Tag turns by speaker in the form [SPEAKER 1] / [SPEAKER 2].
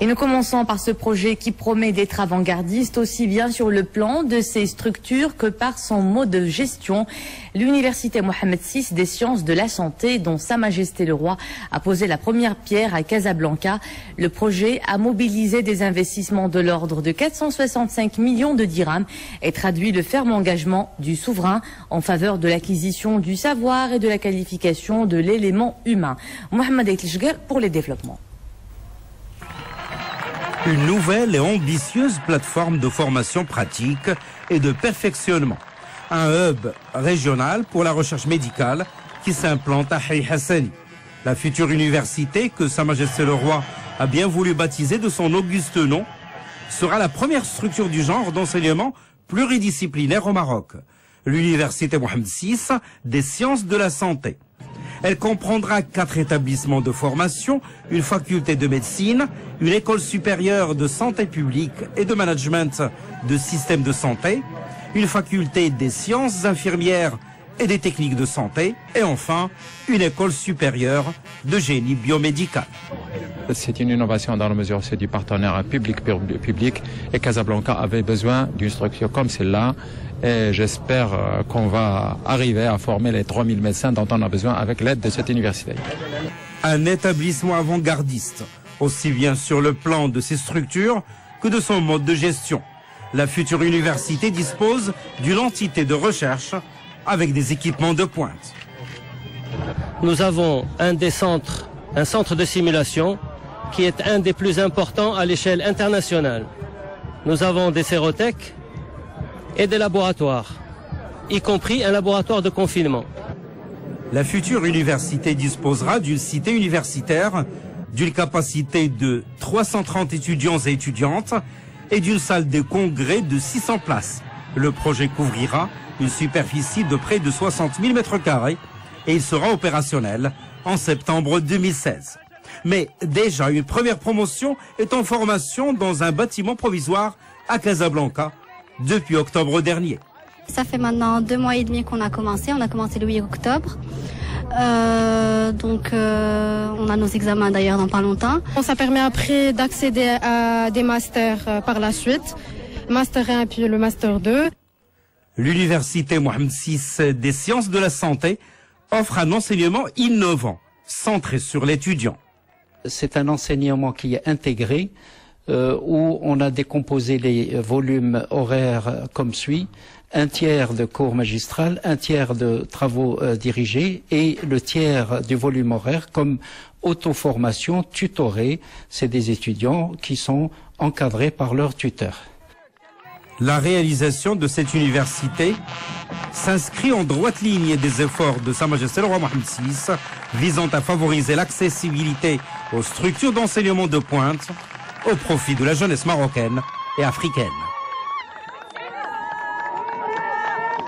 [SPEAKER 1] Et nous commençons par ce projet qui promet d'être avant-gardiste aussi bien sur le plan de ses structures que par son mode de gestion. L'université Mohamed VI des sciences de la santé, dont Sa Majesté le Roi a posé la première pierre à Casablanca. Le projet a mobilisé des investissements de l'ordre de 465 millions de dirhams et traduit le ferme engagement du souverain en faveur de l'acquisition du savoir et de la qualification de l'élément humain. Mohamed Aitlishgar pour les développements.
[SPEAKER 2] Une nouvelle et ambitieuse plateforme de formation pratique et de perfectionnement. Un hub régional pour la recherche médicale qui s'implante à Hay Hassani. La future université que Sa Majesté le Roi a bien voulu baptiser de son auguste nom sera la première structure du genre d'enseignement pluridisciplinaire au Maroc. L'université Mohamed VI des sciences de la santé. Elle comprendra 4 établissements de formation, une faculté de médecine, une école supérieure de santé publique et de management de systèmes de santé, une faculté des sciences infirmières et des techniques de santé, et enfin, une école supérieure de génie biomédical.
[SPEAKER 3] C'est une innovation dans la mesure où c'est du partenariat public-public et Casablanca avait besoin d'une structure comme celle-là. Et j'espère qu'on va arriver à former les 3000 médecins dont on a besoin avec l'aide de cette université.
[SPEAKER 2] Un établissement avant-gardiste, aussi bien sur le plan de ses structures que de son mode de gestion. La future université dispose d'une entité de recherche avec des équipements de pointe.
[SPEAKER 4] Nous avons un centre de simulation qui est un des plus importants à l'échelle internationale. Nous avons des sérothèques et des laboratoires, y compris un laboratoire de confinement.
[SPEAKER 2] La future université disposera d'une cité universitaire, d'une capacité de 330 étudiants et étudiantes et d'une salle de congrès de 600 places. Le projet couvrira une superficie de près de 60 000 m² et il sera opérationnel en septembre 2016. Mais déjà, une première promotion est en formation dans un bâtiment provisoire à Casablanca depuis octobre dernier.
[SPEAKER 5] Ça fait maintenant 2 mois et demi qu'on a commencé. On a commencé le 8 octobre. On a nos examens d'ailleurs dans pas longtemps.
[SPEAKER 6] Ça permet après d'accéder à des masters par la suite. Master 1 puis le Master 2.
[SPEAKER 2] L'université Mohamed VI des sciences de la santé offre un enseignement innovant, centré sur l'étudiant.
[SPEAKER 7] C'est un enseignement qui est intégré, où on a décomposé les volumes horaires comme suit. 1/3 de cours magistral, 1/3 de travaux dirigés et le tiers du volume horaire comme auto-formation tutorée. C'est des étudiants qui sont encadrés par leurs tuteurs.
[SPEAKER 2] La réalisation de cette université s'inscrit en droite ligne des efforts de Sa Majesté le Roi Mohamed VI visant à favoriser l'accessibilité aux structures d'enseignement de pointe au profit de la jeunesse marocaine et africaine.